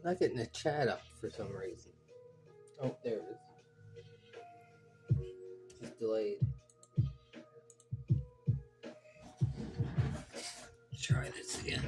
not getting the chat up for some reason. Oh, there it is. It's delayed. Try this again.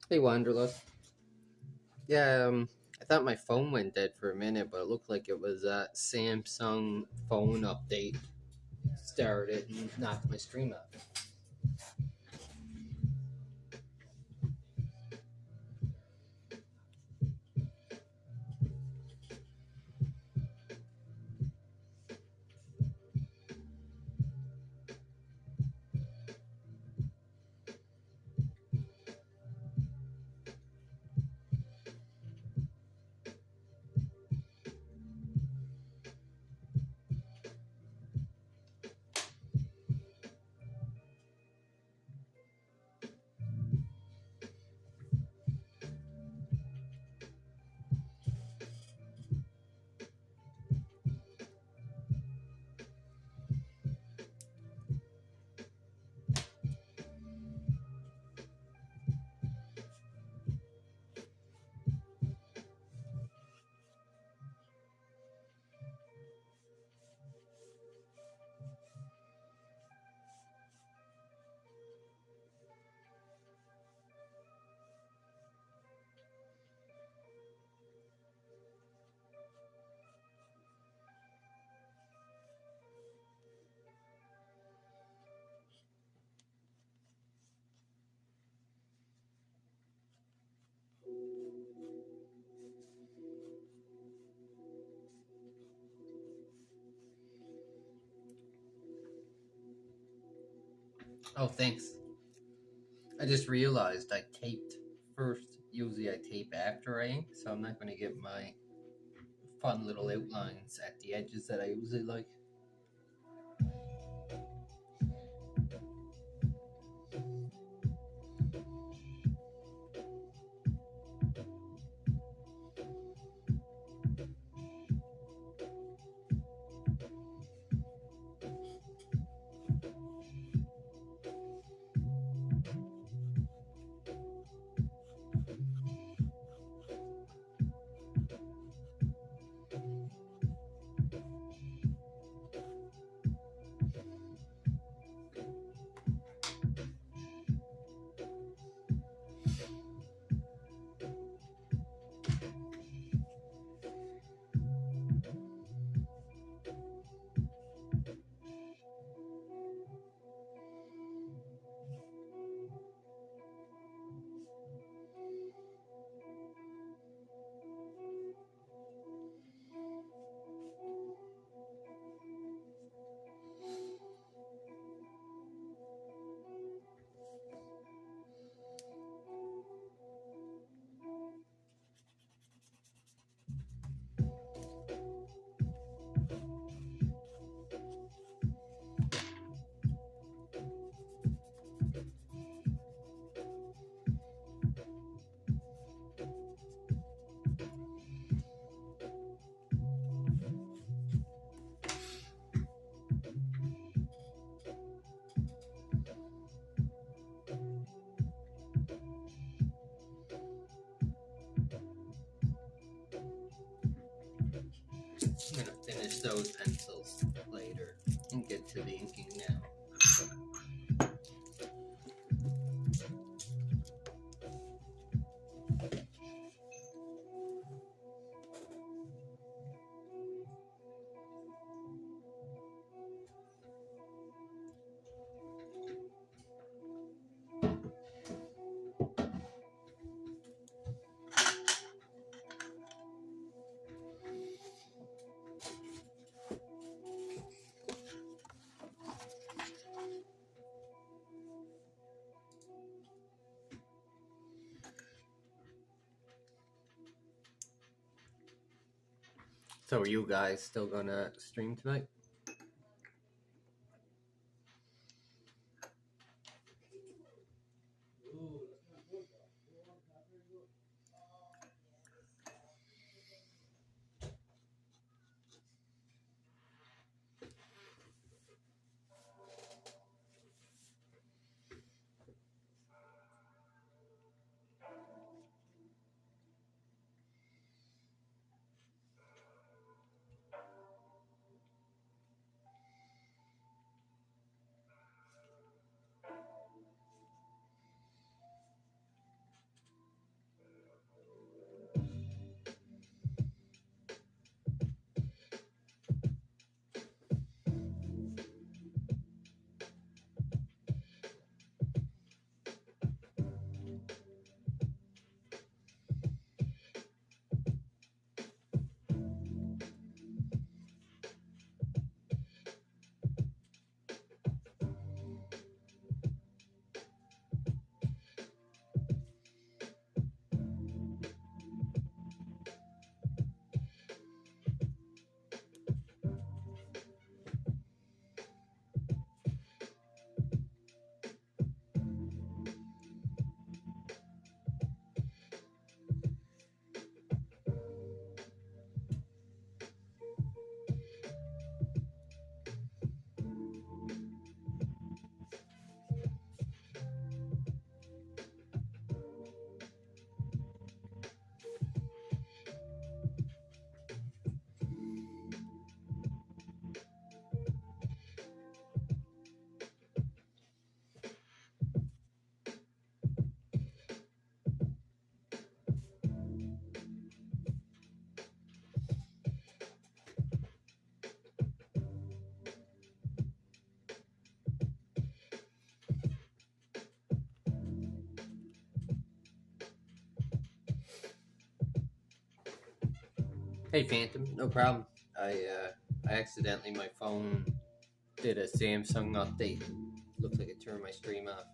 Hey, Wanderlust. Yeah, I thought my phone went dead for a minute, but it looked like it was a Samsung phone update started and knocked my stream out. Oh, thanks. I just realized I taped first. Usually I tape after I ink, so I'm not going to get my fun little outlines at the edges that I usually like. use those pencils later and get to the inking now. So are you guys still gonna stream tonight? Hey Phantom, no problem. I accidentally, my phone did a Samsung update. Looks like it turned my stream off.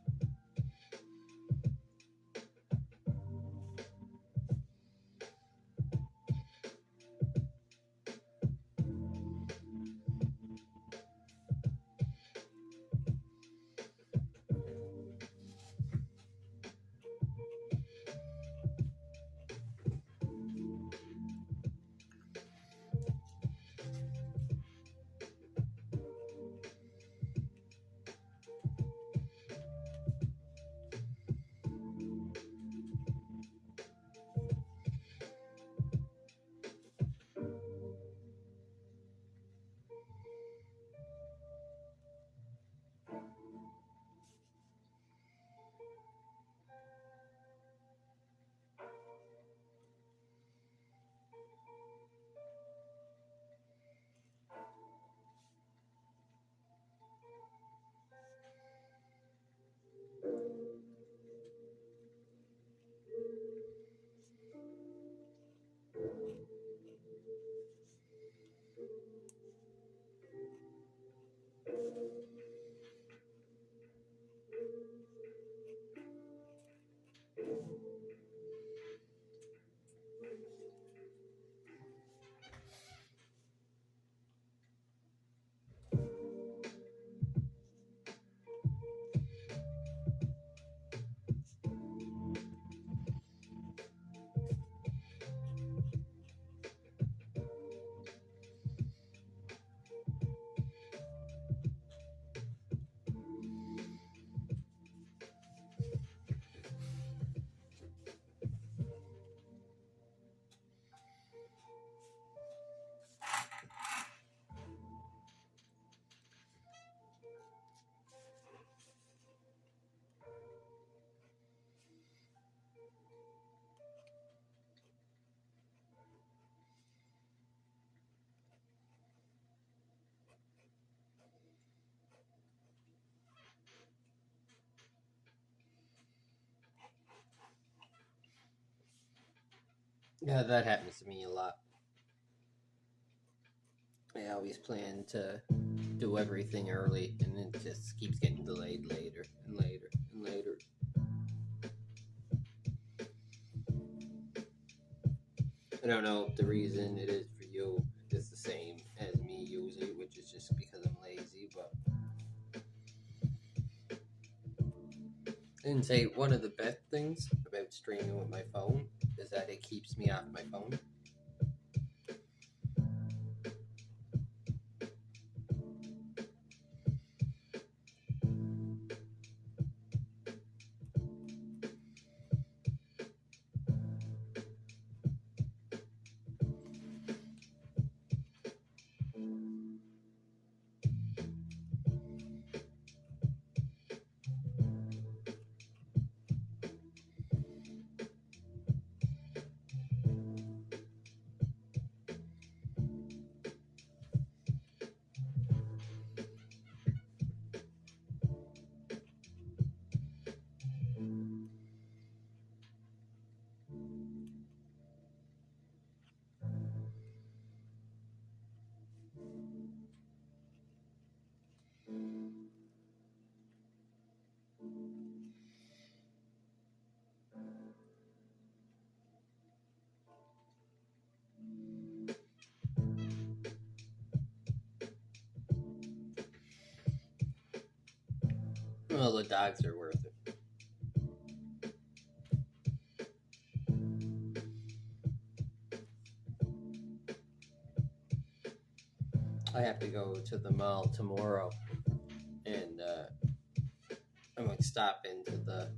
Yeah, that happens to me a lot. I always plan to do everything early, and it just keeps getting delayed later and later and later. I don't know if the reason it is for you is the same as me usually, which is just because I'm lazy. But I didn't say one of the best things about streaming with my phone is that it keeps me off my phone. Well, the dogs are worth it. I have to go to the mall tomorrow, and I'm going to stop into the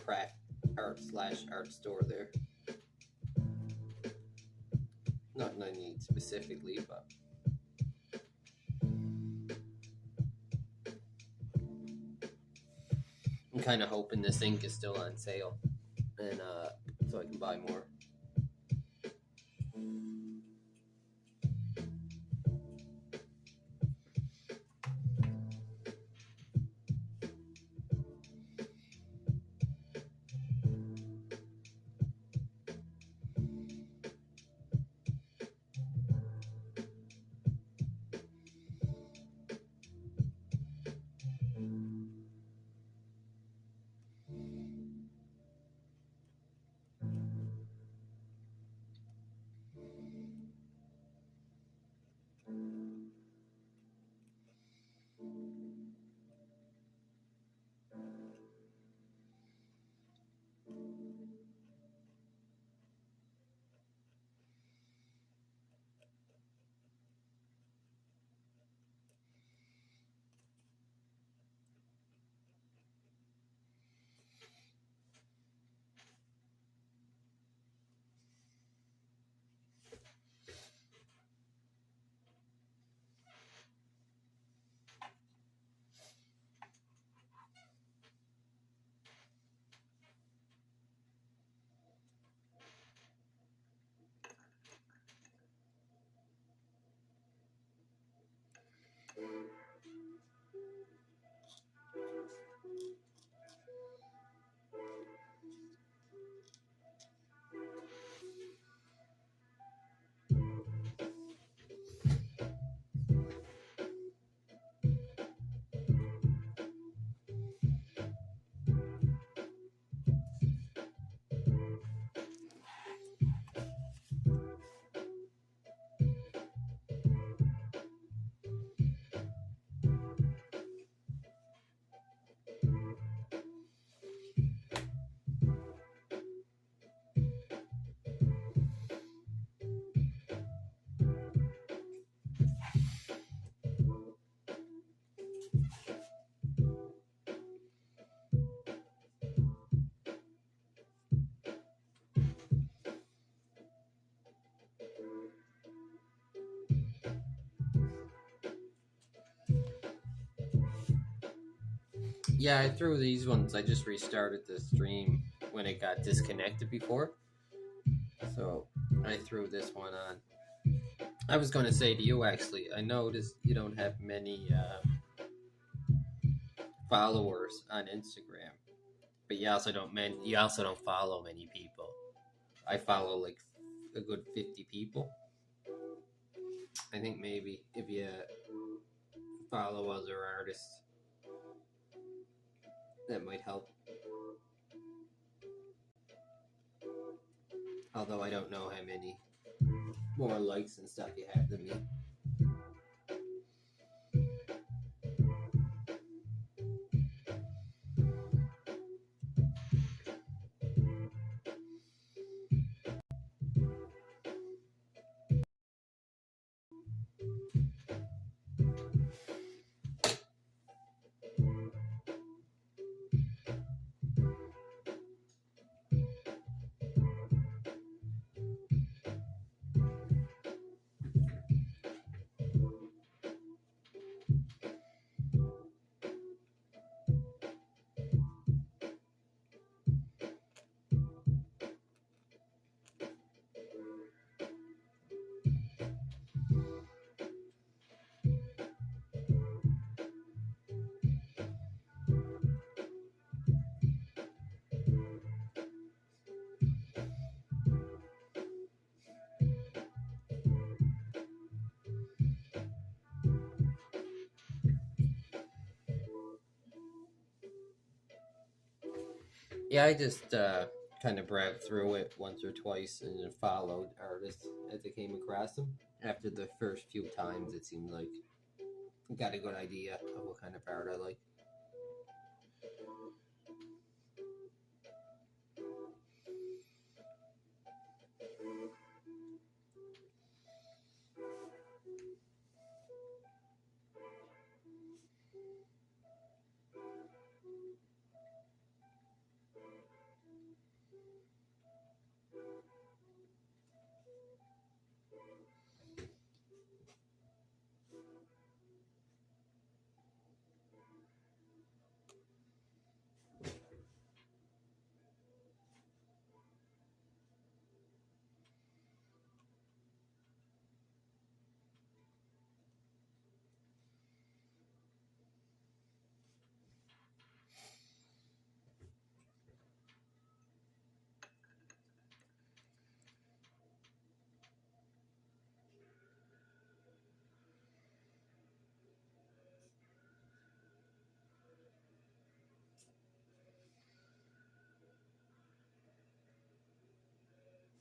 craft art store there. Nothing I need specifically, but I'm kind of hoping this ink is still on sale, and so I can buy more. Yeah, I threw these ones. I just restarted the stream when it got disconnected before. So I threw this one on. I was going to say to you, actually, I noticed you don't have many followers on Instagram, but you also don't follow many people. I follow like a good 50 people. I think maybe if you follow other artists, that might help. Although I don't know how many more likes and stuff you have than me. Yeah, I just kind of browsed through it once or twice and followed artists as I came across them. After the first few times, it seemed like I got a good idea of what kind of art I like.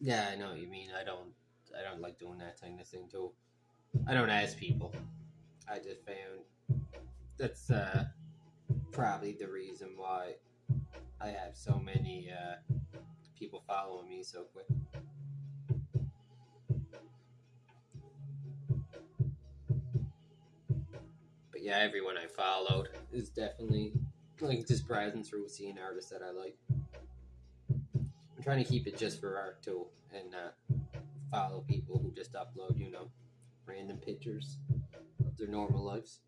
Yeah, I know what you mean. I don't like doing that kind of thing too. I don't ask people. I just found that's probably the reason why I have so many people following me so quick. But yeah, everyone I followed is definitely like just browsing through, seeing artists that I like. I'm trying to keep it just for art too, and not follow people who just upload, random pictures of their normal lives.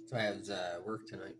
So I have work tonight.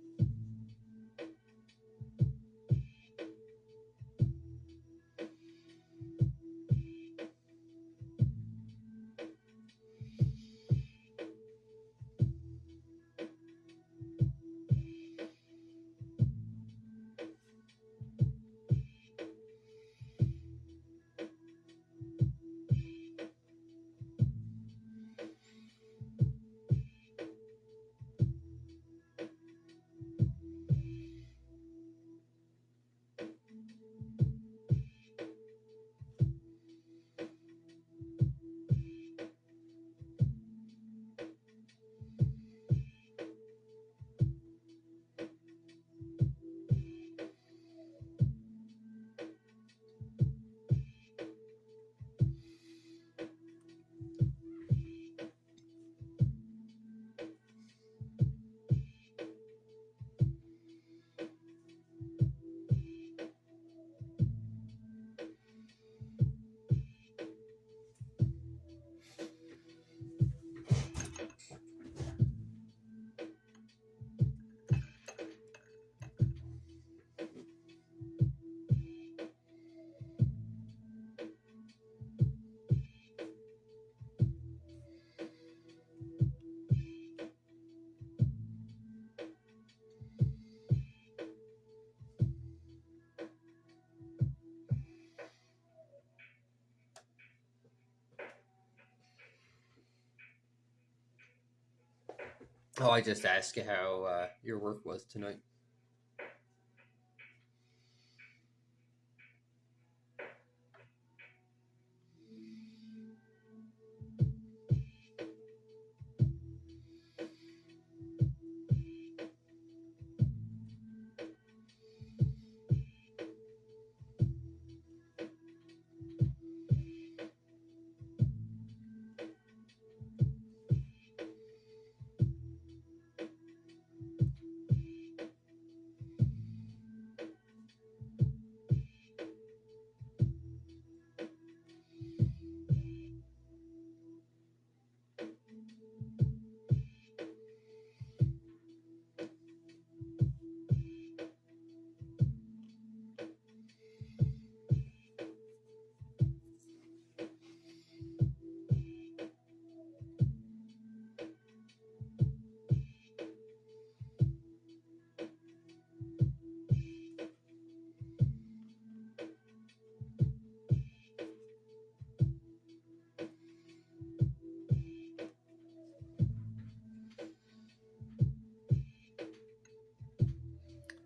Oh, I just asked you how your work was tonight.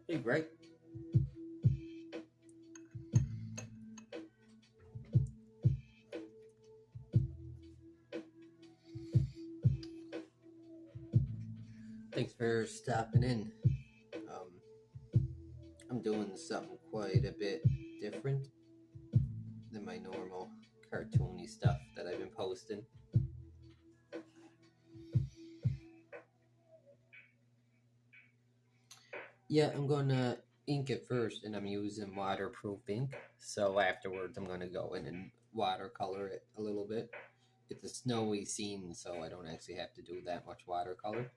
Hey, great. Thanks for stopping in. I'm doing something quite a bit different than my normal cartoony stuff that I've been posting. Yeah, I'm gonna ink it first, and I'm using waterproof ink. So afterwards, I'm gonna go in and watercolor it a little bit. It's a snowy scene, so I don't actually have to do that much watercolor.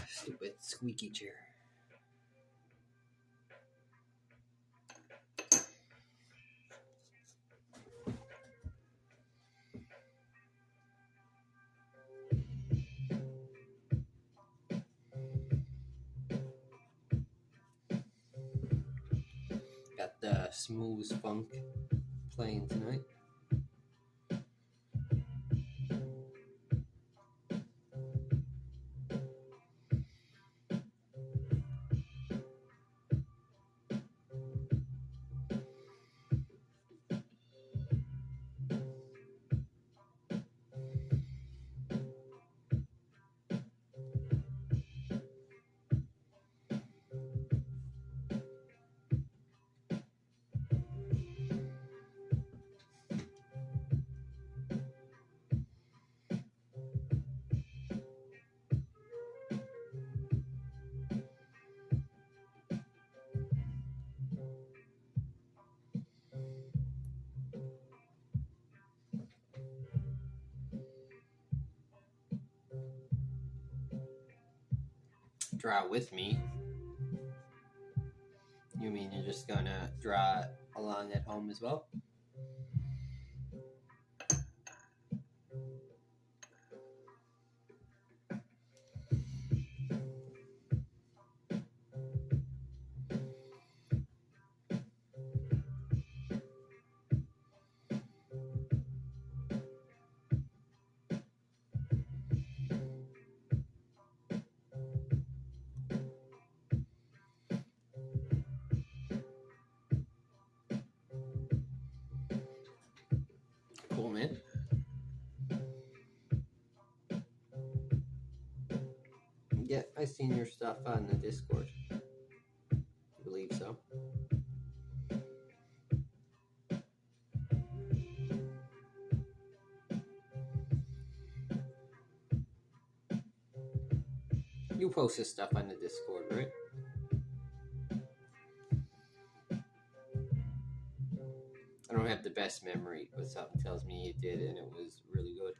Stupid squeaky chair. Got the smooth funk playing tonight. Draw with me? You mean you're just gonna draw along at home as well? Cool, man. Yeah, I seen your stuff on the Discord. I believe so. You post this stuff on the Discord, right? I don't have the best memory, but something tells me it did, and it was really good.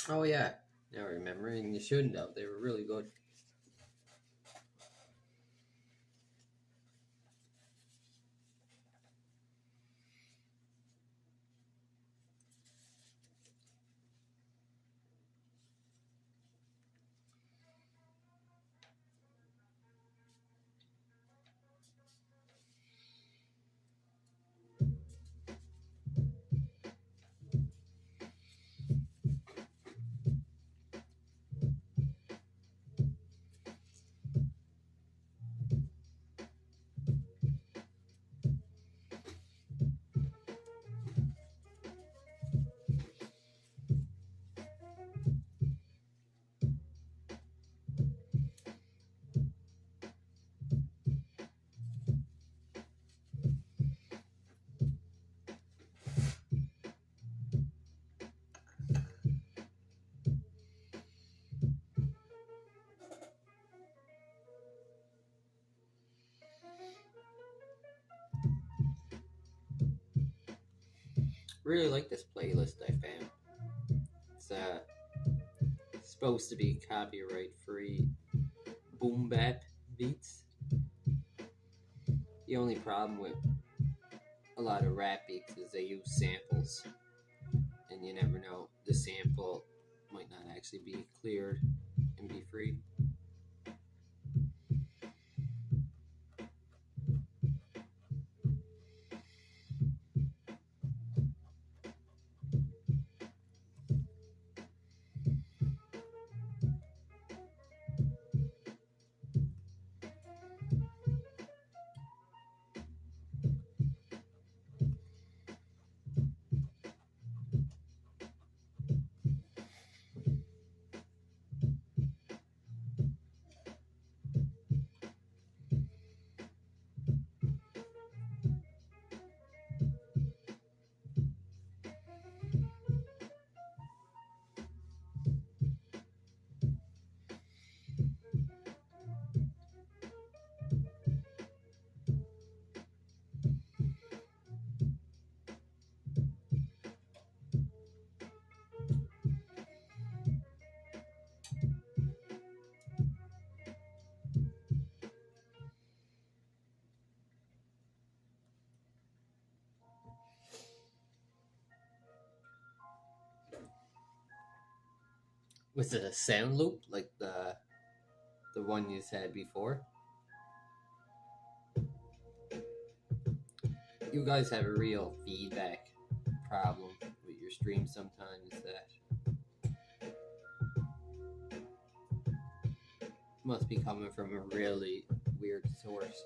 Oh yeah, now I remember, and you shouldn't have. They were really good. Really like this playlist I found. It's supposed to be copyright free boom bap beats. The only problem with a lot of rap beats is they use samples, and you never know, the sample might not actually be cleared and be free. Was it a sound loop like the one you said before? You guys have a real feedback problem with your stream sometimes that must be coming from a really weird source.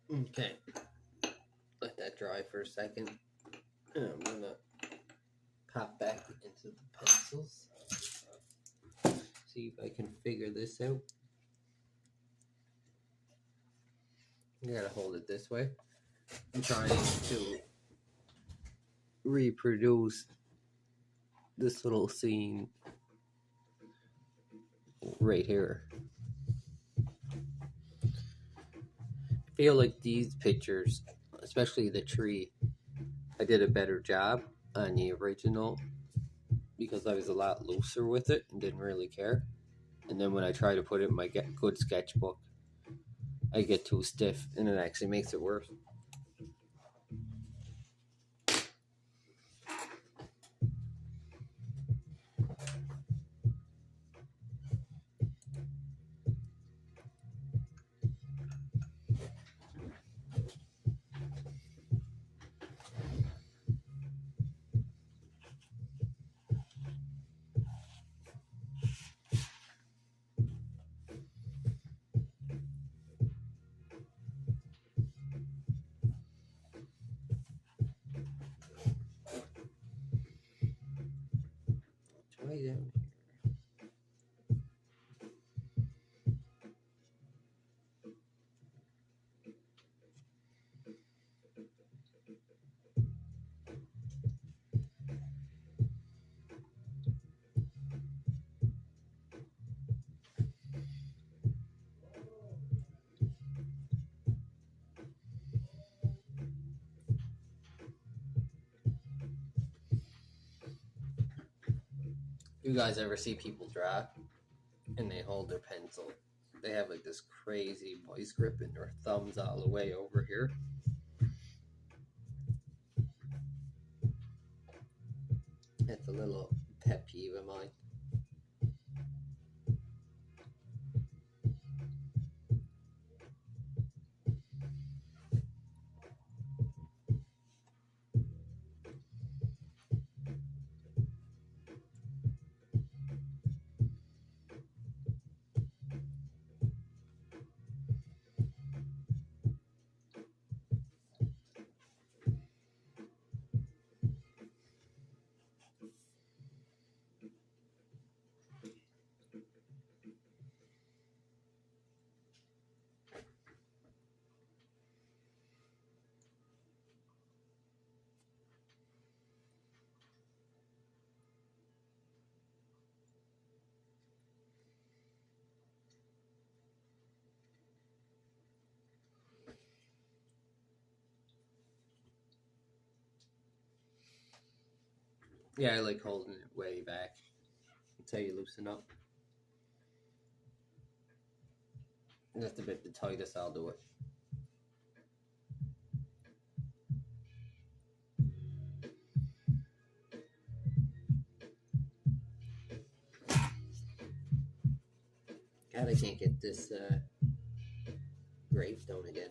Okay, let that dry for a second. And I'm gonna pop back into the pencils. See if I can figure this out. I gotta hold it this way. I'm trying to reproduce this little scene right here. I feel like these pictures, especially the tree, I did a better job on the original because I was a lot looser with it and didn't really care. And then when I try to put it in my good sketchbook, I get too stiff and it actually makes it worse. Try down here. You guys ever see people draw and they hold their pencil? They have like this crazy vice grip and their thumbs all the way over here. That's a little pet peeve of mine. Yeah, I like holding it way back until you loosen up. Just a bit the tightest I'll do it. God, I can't get this gravestone again.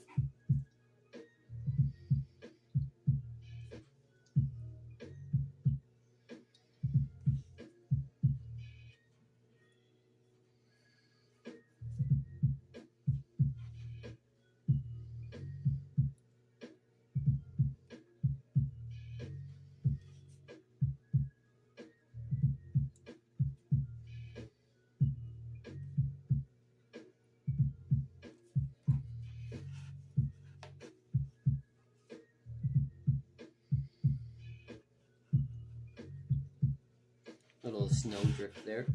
Little snow drift there.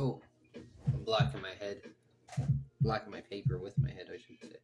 Oh, I'm blocking my head. Blocking my paper with my head, I should say.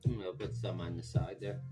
I'm gonna put some on the side there.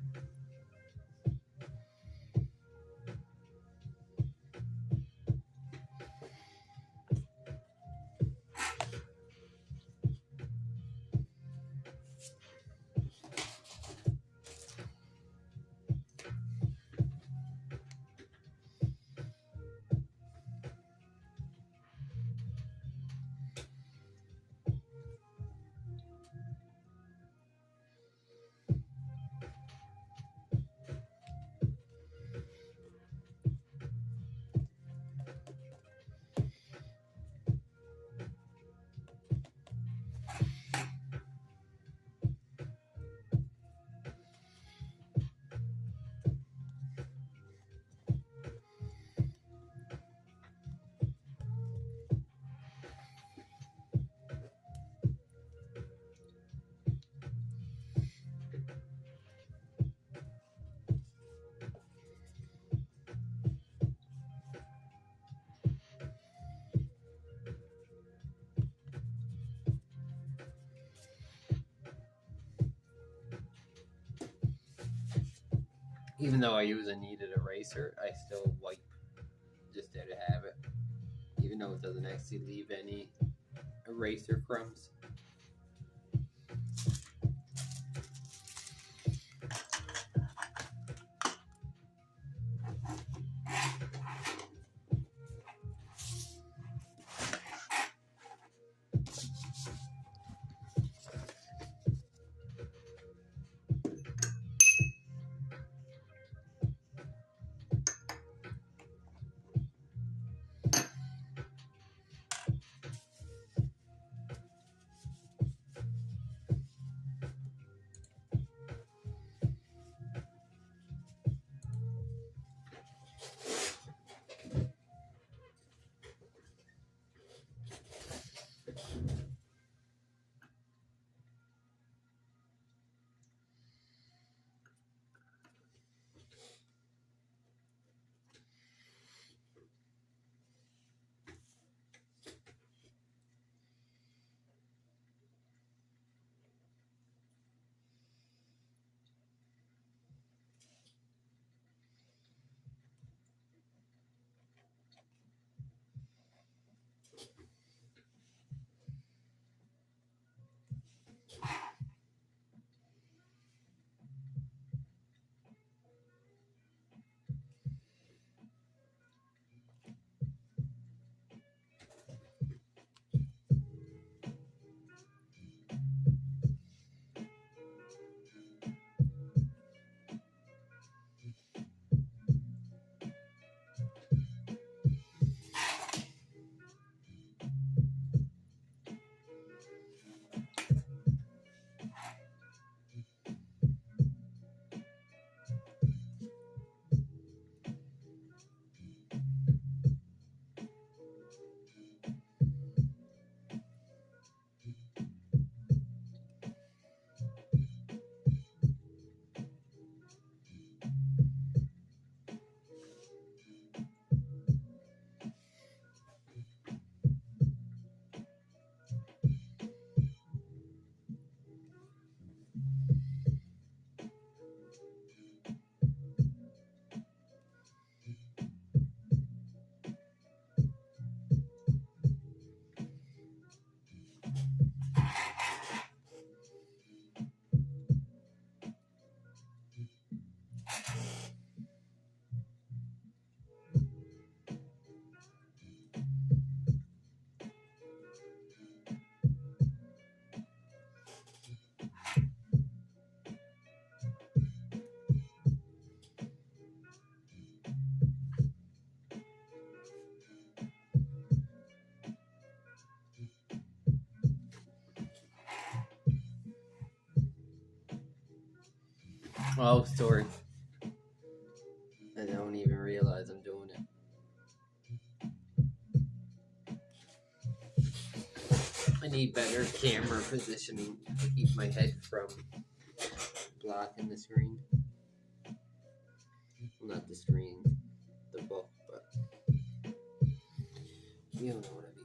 Even though I use a kneaded eraser, I still wipe just there to have it. Even though it doesn't actually leave any eraser crumbs. Oh, sorry. I don't even realize I'm doing it. I need better camera positioning to keep my head from blocking the screen. Well, not the screen, the book, but you don't know what I mean.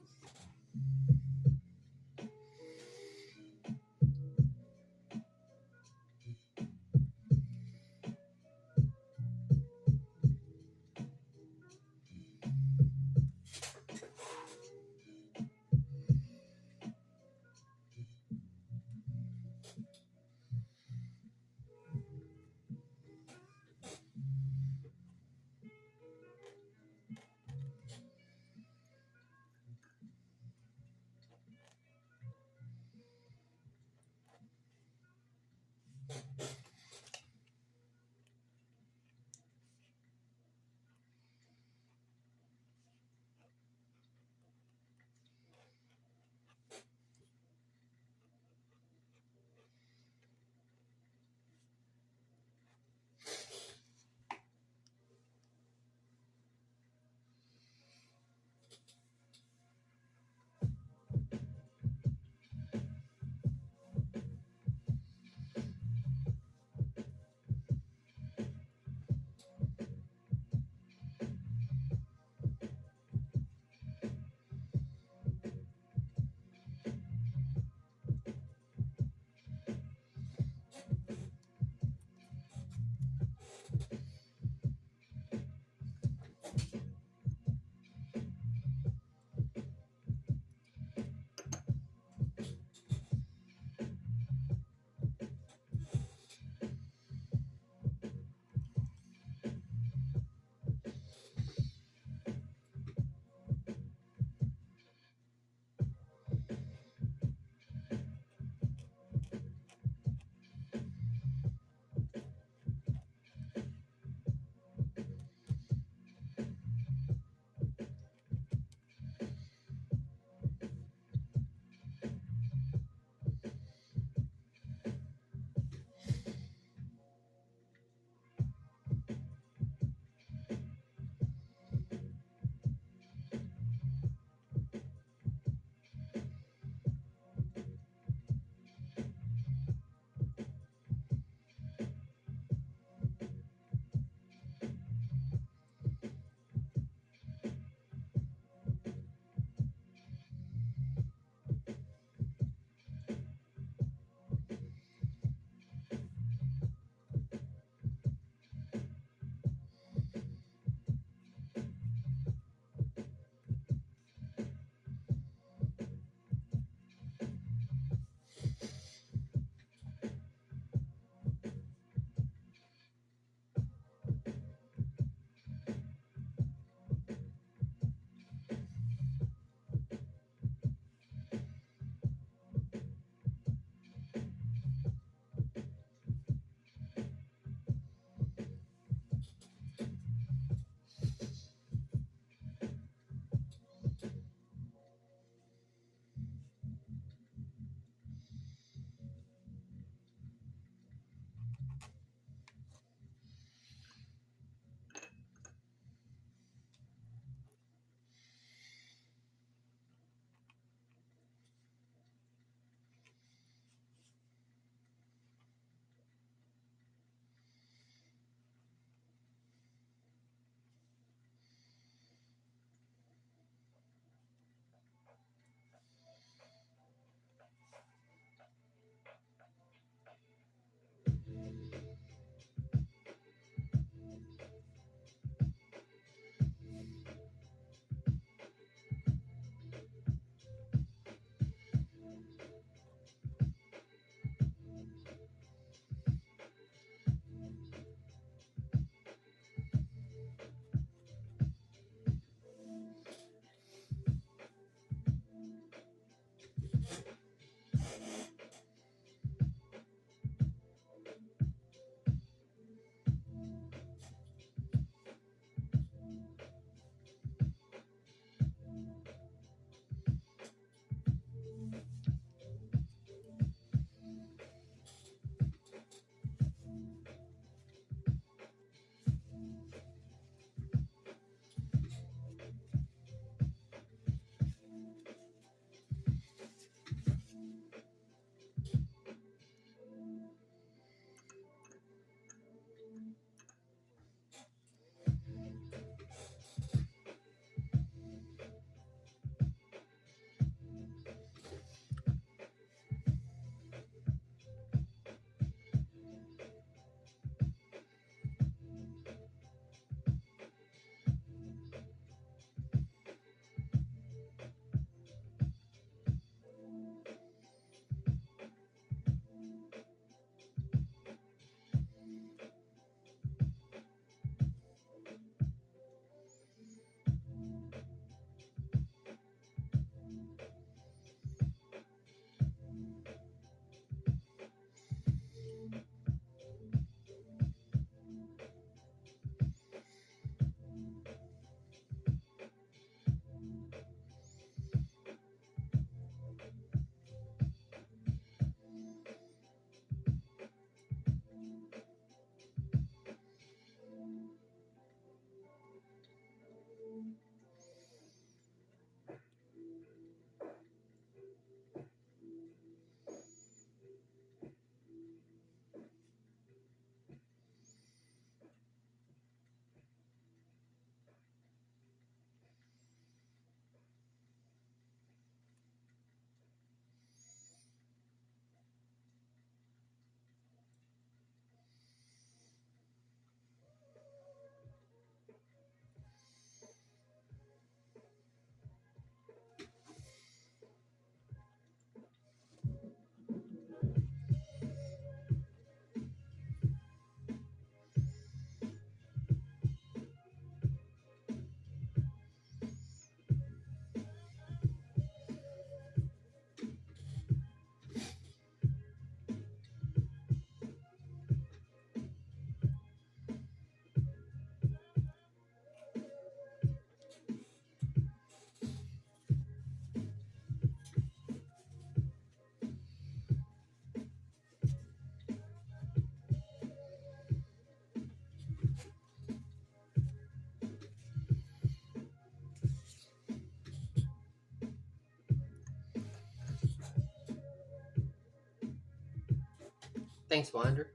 Thanks, Wander.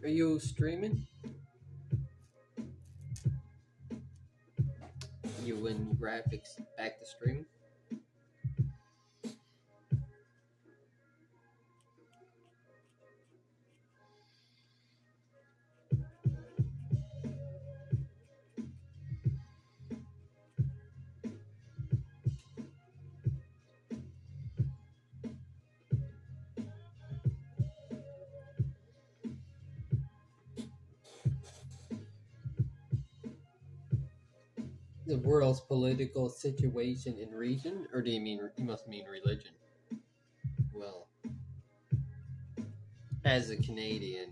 Are you streaming? You and graphics back to streaming? The world's political situation in region, or do you must mean religion? Well, as a Canadian,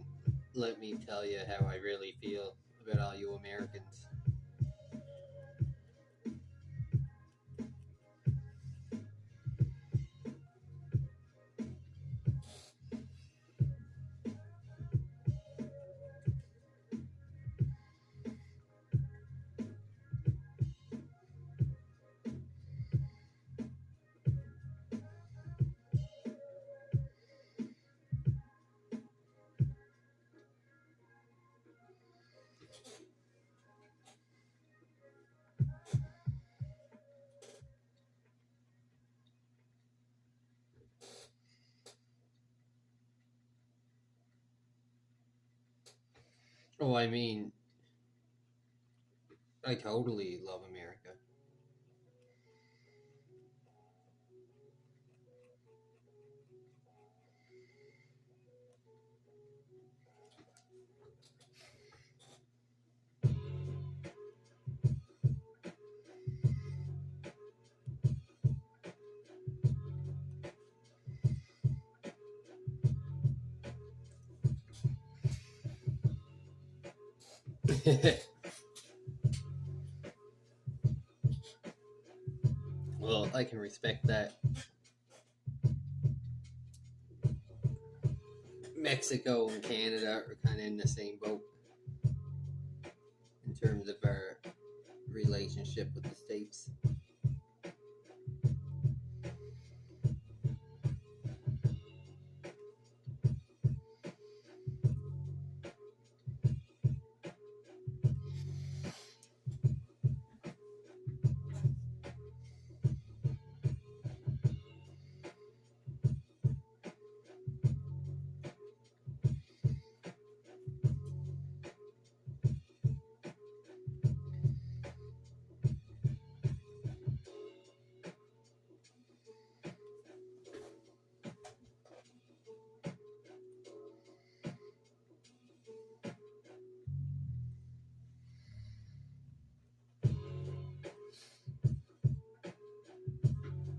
let me tell you how I really feel about all you Americans. Oh, I mean, I totally love America. Well, I can respect that. Mexico and Canada are kind of in the same boat in terms of our relationship with the States.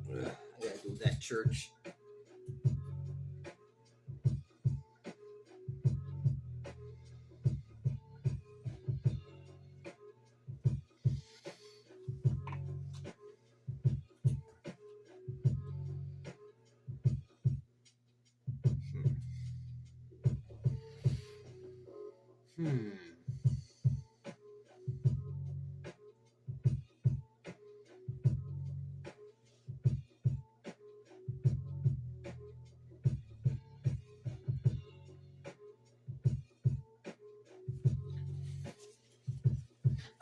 I gotta do that church. Hmm.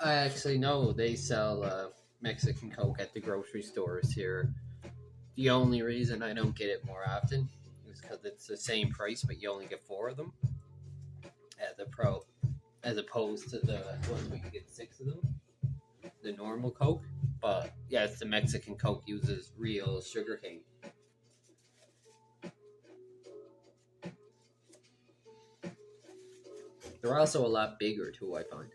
I actually know they sell Mexican Coke at the grocery stores here. The only reason I don't get it more often is because it's the same price, but you only get 4 of them as opposed to the ones where you get 6 of them, the normal Coke. But yes, the Mexican Coke uses real sugarcane. They're also a lot bigger too, I find.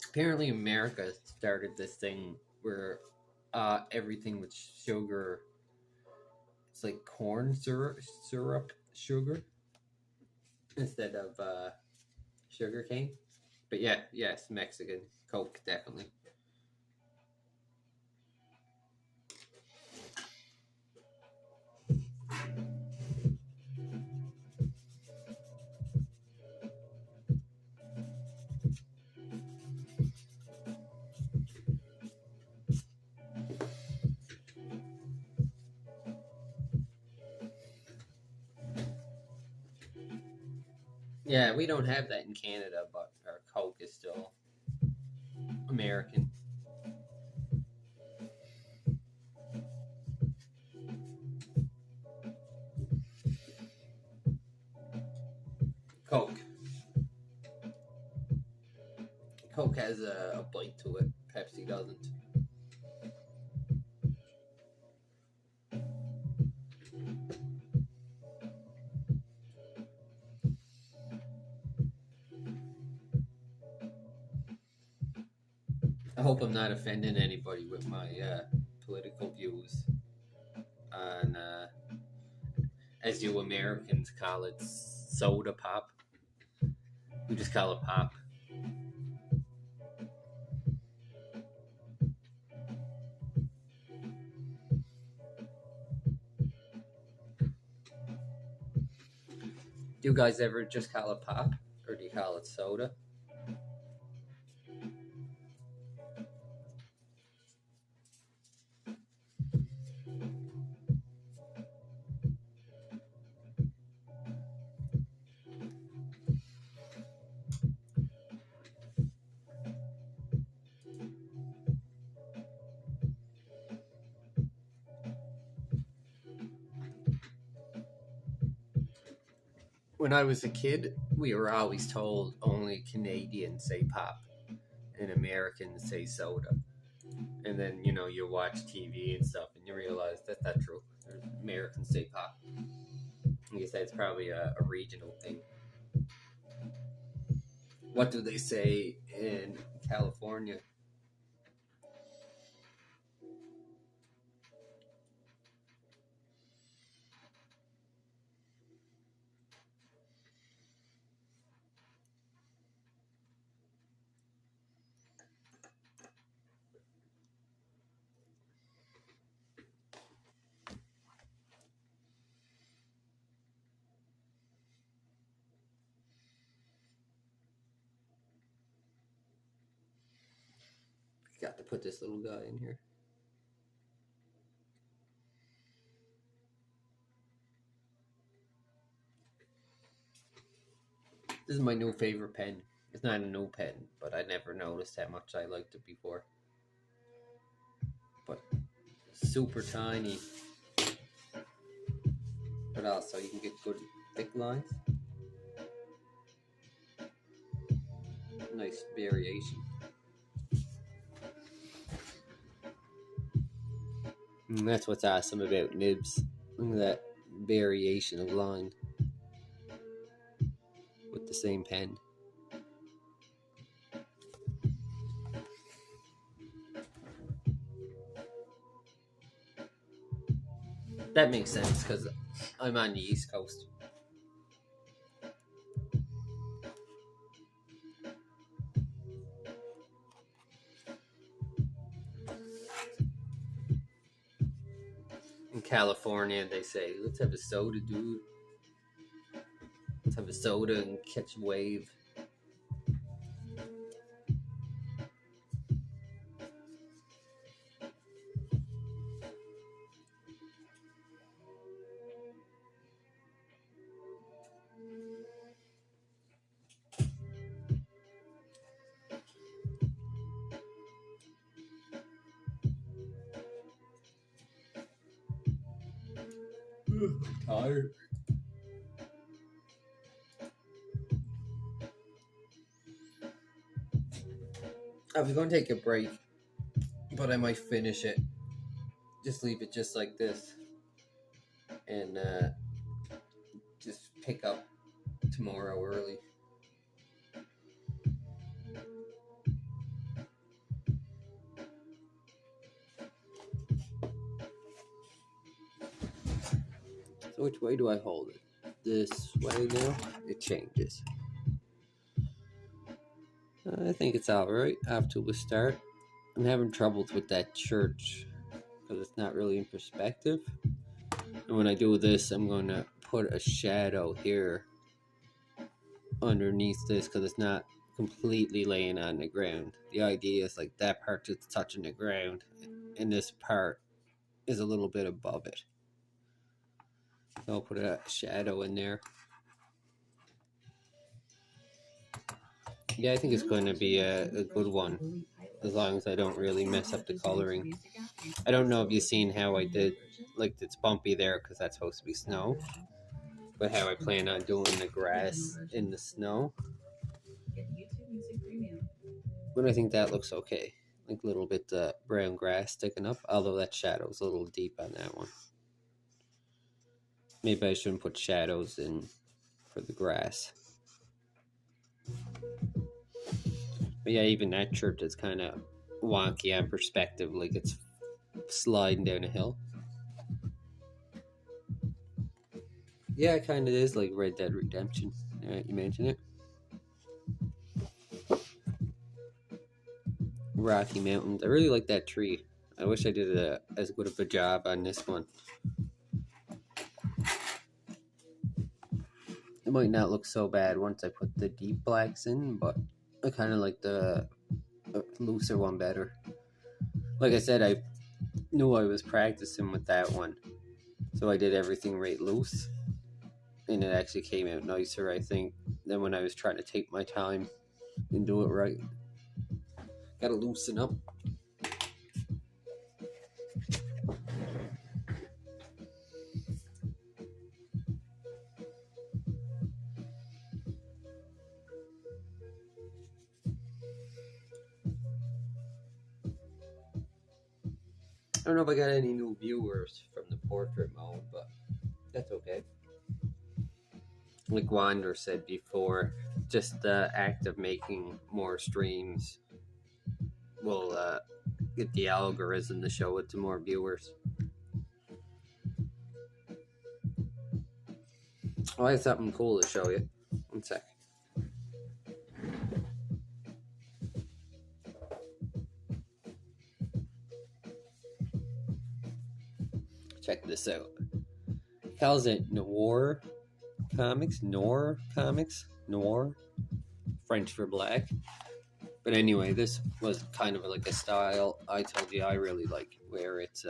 Apparently, America started this thing where everything with sugar, it's like corn syrup sugar instead of sugar cane. But yeah, yes, Mexican Coke, definitely. Yeah, we don't have that in Canada, but our Coke is still American. Coke. Coke has a bite to it. Pepsi doesn't. I hope I'm not offending anybody with my political views on, as you Americans call it, soda pop. We just call it pop. Do you guys ever just call it pop? Or do you call it soda? When I was a kid, we were always told only Canadians say pop and Americans say soda. And then, you watch TV and stuff and you realize that's not true. Americans say pop. I guess that's probably a regional thing. What do they say in California? Got to put this little guy in here. This is my new favorite pen. It's not a new pen, but I never noticed how much I liked it before. But super tiny. But also you can get good thick lines. Nice variation. And that's what's awesome about nibs. Look at that variation of line with the same pen. That makes sense because I'm on the East Coast. In California, they say, let's have a soda, dude. Let's have a soda and catch a wave. Tired. I was going to take a break, but I might finish it. Just leave it just like this. And just pick up tomorrow early. So which way do I hold it? This way now? It changes. I think it's alright after we start. I'm having troubles with that church because it's not really in perspective. And when I do this, I'm going to put a shadow here underneath this because it's not completely laying on the ground. The idea is like that part is touching the ground and this part is a little bit above it. So I'll put a shadow in there. Yeah, I think it's going to be a good one, as long as I don't really mess up the coloring. I don't know if you've seen how I did, like it's bumpy there because that's supposed to be snow, but how I plan on doing the grass in the snow. But I think that looks okay. Like a little bit brown grass sticking up, although that shadow's a little deep on that one. Maybe I shouldn't put shadows in for the grass. But yeah, even that church is kind of wonky on perspective, like it's sliding down a hill. Yeah, it kind of is like Red Dead Redemption. You mention it. Rocky Mountains. I really like that tree. I wish I did as good of a job on this one. It might not look so bad once I put the deep blacks in, but I kind of like the looser one better. Like I said, I knew I was practicing with that one, so I did everything right loose, and it actually came out nicer, I think, than when I was trying to take my time and do it right. Gotta loosen up. I don't know if I got any new viewers from the portrait mode, but that's okay. Like Wander said before, just the act of making more streams will get the algorithm to show it to more viewers. Oh, I have something cool to show you. One sec. Check this out. He calls it Noir Comics. Noir Comics. Noir. French for black. But anyway, this was kind of like a style I told you I really like, where it's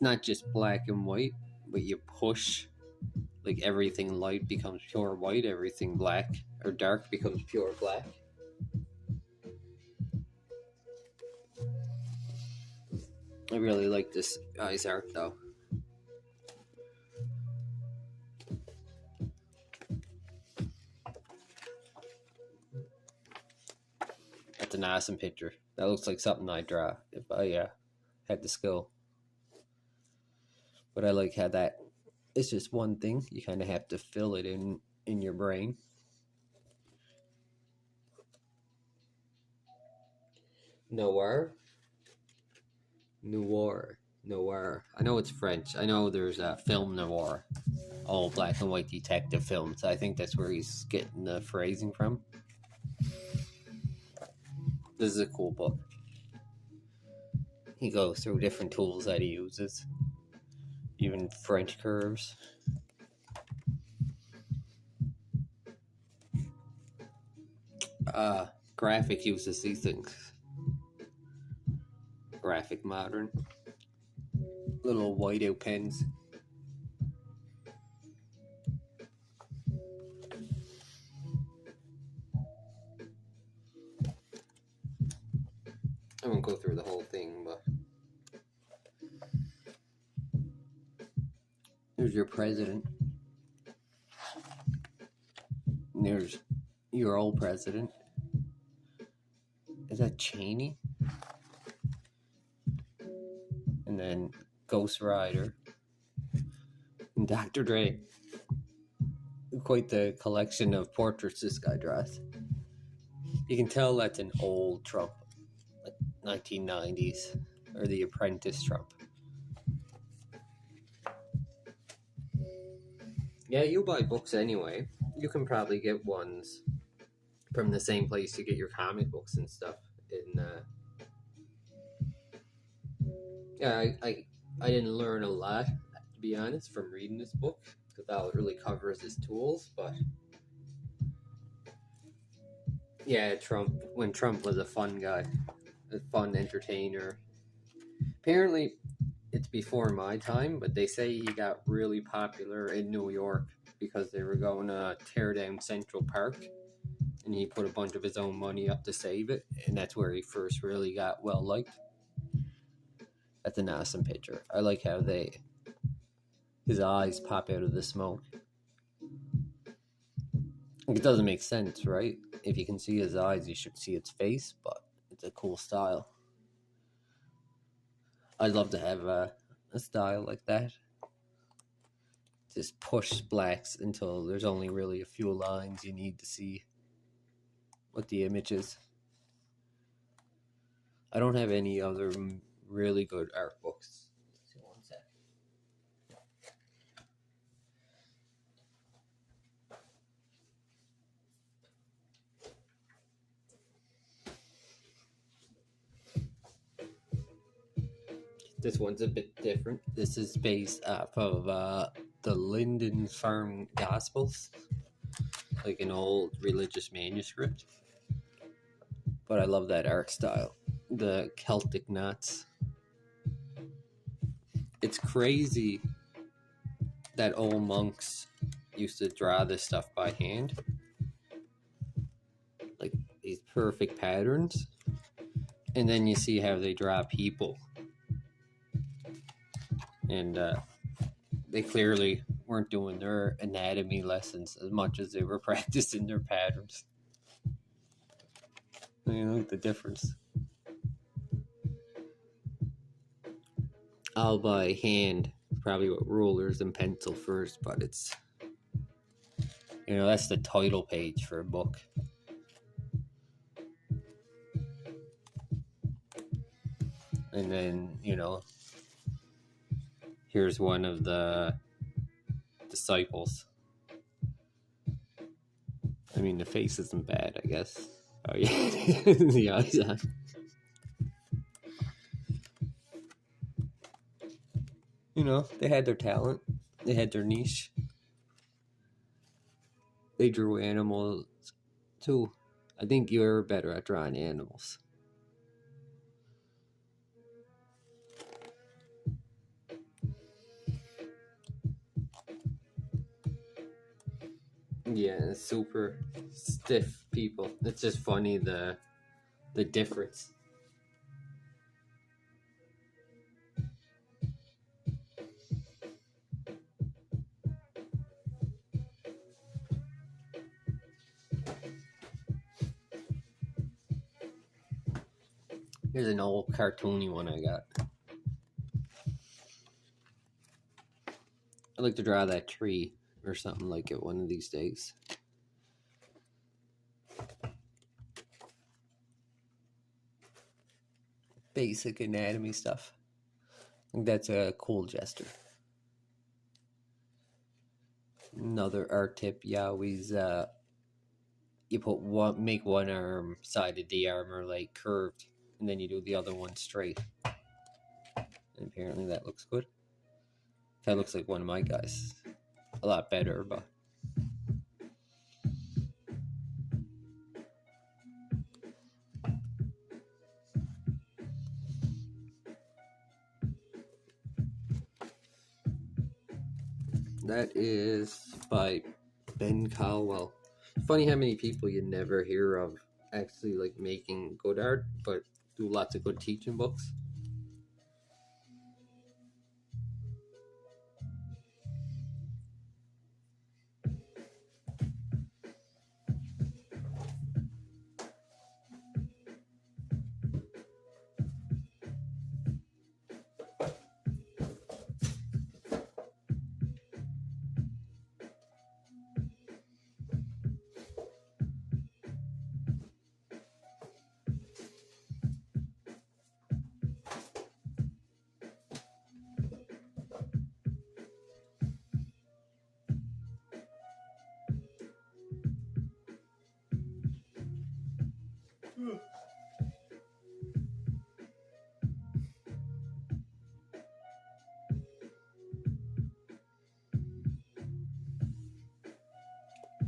not just black and white, but you push, like everything light becomes pure white, everything black or dark becomes pure black. I really like this guy's art though. That's an awesome picture. That looks like something I'd draw if I had the skill. But I like how that it's just one thing. You kind of have to fill it in your brain. Noir. I know it's French. I know there's a film noir, all black and white detective films. I think that's where he's getting the phrasing from. This is a cool book. He goes through different tools that he uses, even French curves. Graphic uses these things. Graphic Modern. Little whiteout pens. I won't go through the whole thing, but there's your president. And there's your old president. Is that Cheney? And then Ghost Rider and Dr. Dre. Quite the collection of portraits this guy draws. You can tell that's an old Trump, like 1990s, or The Apprentice Trump. Yeah, you buy books anyway. You can probably get ones from the same place you get your comic books and stuff. Yeah, I didn't learn a lot, to be honest, from reading this book, because that really covers his tools, but yeah, when Trump was a fun guy, a fun entertainer. Apparently, it's before my time, but they say he got really popular in New York because they were going to tear down Central Park, and he put a bunch of his own money up to save it, and that's where he first really got well liked. That's an awesome picture. I like how his eyes pop out of the smoke. It doesn't make sense, right? If you can see his eyes, you should see its face, but it's a cool style. I'd love to have a style like that. Just push blacks until there's only really a few lines you need to see what the image is. I don't have any other really good art books. Let's see, one sec. This one's a bit different. This is based off of the Linden Farm Gospels, like an old religious manuscript. But I love that art style, the Celtic knots. It's crazy that old monks used to draw this stuff by hand, like these perfect patterns, and then you see how they draw people. And they clearly weren't doing their anatomy lessons as much as they were practicing their patterns. You know the difference. All by hand, probably with rulers and pencil first, but it's, you know, that's the title page for a book. And then, you know, here's one of the disciples. I mean, the face isn't bad, I guess. Oh, yeah. The eyes on. You know, they had their talent. They had their niche. They drew animals, too. I think you're better at drawing animals. Yeah, super stiff people. It's just funny the difference. Here's an old cartoony one I got. I'd like to draw that tree or something like it one of these days. Basic anatomy stuff. I think that's a cool gesture. Another art tip, you always you make one arm side of the armor like curved, and then you do the other one straight. And apparently that looks good. That looks like one of my guys. A lot better, but that is by Ben Caldwell. Funny how many people you never hear of actually like making good art, but do lots of good teaching books.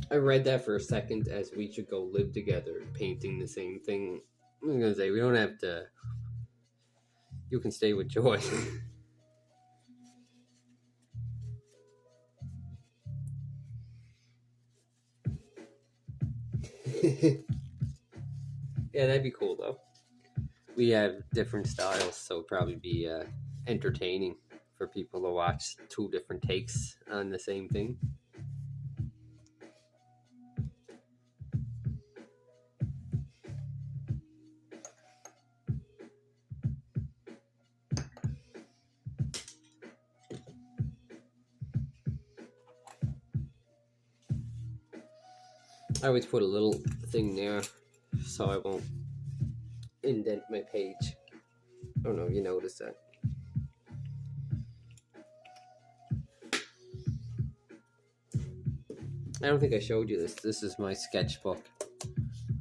I read that for a second as we should go live together, painting the same thing. I'm gonna say we don't have to. You can stay with Joy. Yeah, that'd be cool though. We have different styles, so it'd probably be entertaining for people to watch two different takes on the same thing. I always put a little thing there so I won't indent my page. I don't know if you noticed that. I don't think I showed you this. This is my sketchbook.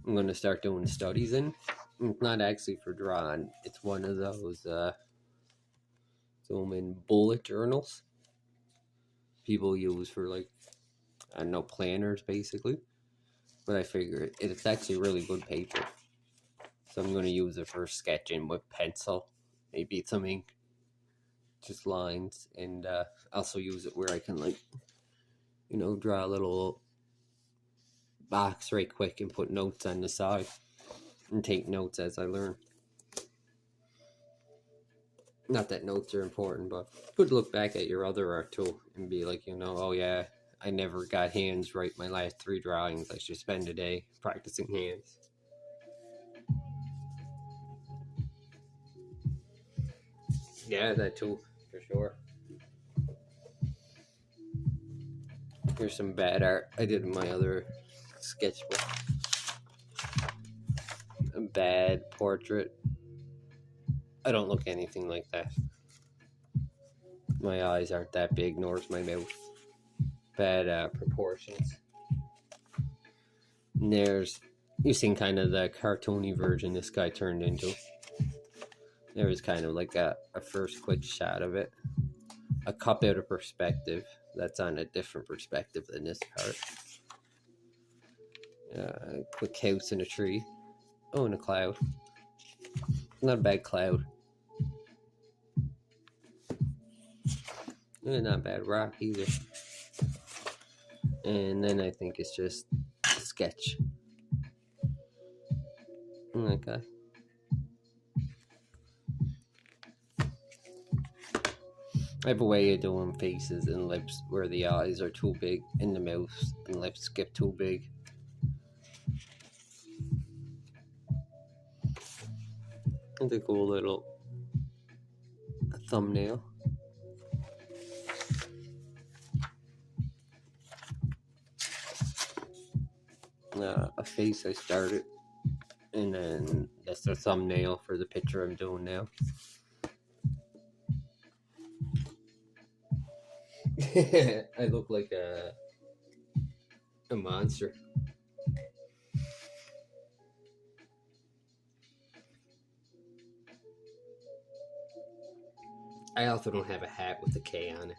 I'm going to start doing studies in. It's not actually for drawing. It's one of those zoom in bullet journals people use for, like, I don't know, planners basically. But I figure it's actually really good paper. So I'm going to use it for sketching with pencil, maybe some ink, just lines, and also use it where I can, like, you know, draw a little box right quick and put notes on the side and take notes as I learn. Not that notes are important, but good to look back at your other art too and be like, you know, oh yeah, I never got hands right my last 3 drawings. I should spend a day practicing hands. Yeah, that too, for sure. Here's some bad art I did in my other sketchbook. A bad portrait. I don't look anything like that. My eyes aren't that big, nor is my mouth. Bad proportions. And there's, you've seen kind of the cartoony version this guy turned into. There was kind of like a first quick shot of it. A cup out of perspective. That's on a different perspective than this part. Quick house in a tree. Oh, and a cloud. Not a bad cloud. Not bad rock either. And then I think it's just a sketch. Okay. I have a way of doing faces and lips where the eyes are too big and the mouth and lips get too big. It's a cool little thumbnail. A face I started, and then that's the thumbnail for the picture I'm doing now. I look like a monster. I also don't have a hat with a K on it.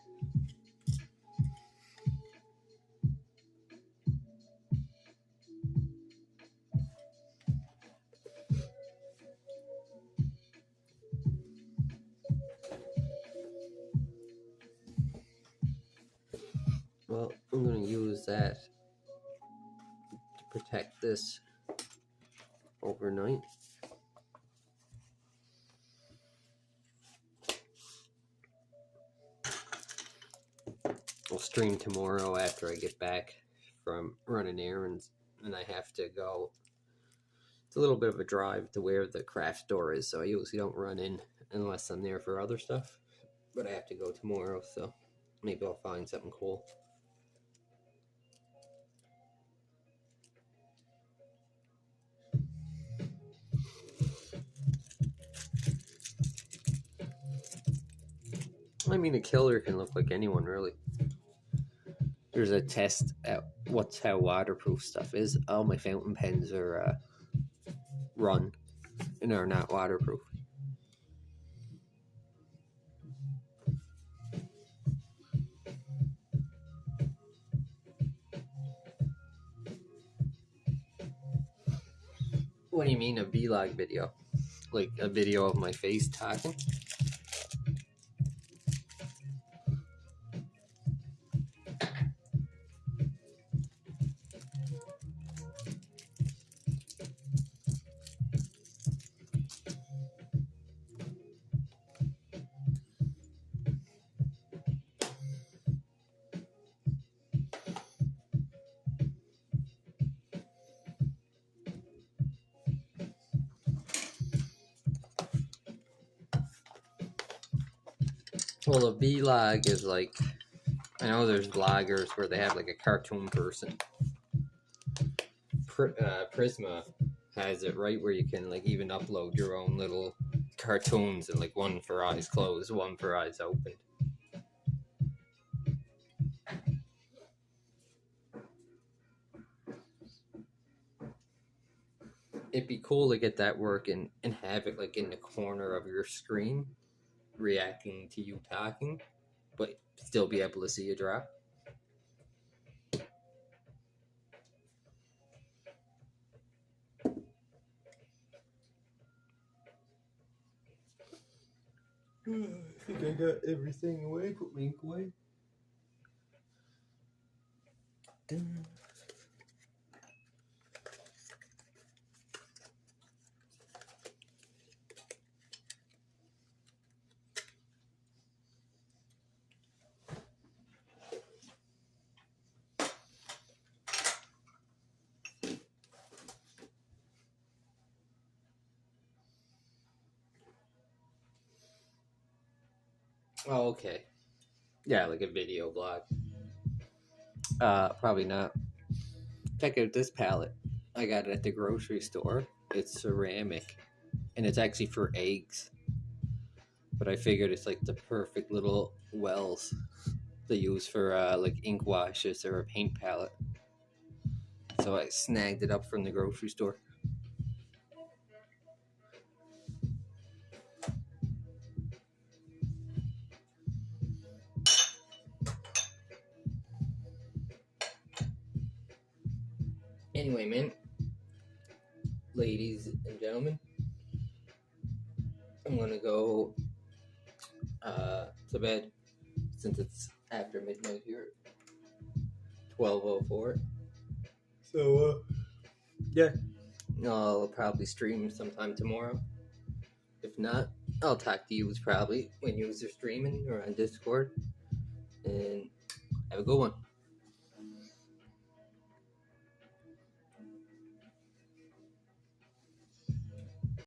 Well, I'm going to use that to protect this overnight. I'll stream tomorrow after I get back from running errands, and I have to go. It's a little bit of a drive to where the craft store is, so I usually don't run in unless I'm there for other stuff. But I have to go tomorrow, so maybe I'll find something cool. I mean, a killer can look like anyone, really. There's a test at how waterproof stuff is. All my fountain pens are run and are not waterproof. What do you mean, a vlog video? Like a video of my face talking? Well, a vlog is like, I know there's vloggers where they have like a cartoon person. Prisma has it right where you can like even upload your own little cartoons, and like one for eyes closed, one for eyes open. It'd be cool to get that working and have it like in the corner of your screen, reacting to you talking, but still be able to see a drop. I think I got everything away. Put my ink away. Oh, okay. Yeah, like a video blog. Probably not. Check out this palette. I got it at the grocery store. It's ceramic, and it's actually for eggs. But I figured it's like the perfect little wells they use for like ink washes or a paint palette. So I snagged it up from the grocery store. Anyway, man, ladies and gentlemen, I'm gonna go to bed since it's after midnight here, 12:04. So yeah, I'll probably stream sometime tomorrow. If not, I'll talk to you probably when you are streaming or on Discord. And have a good one.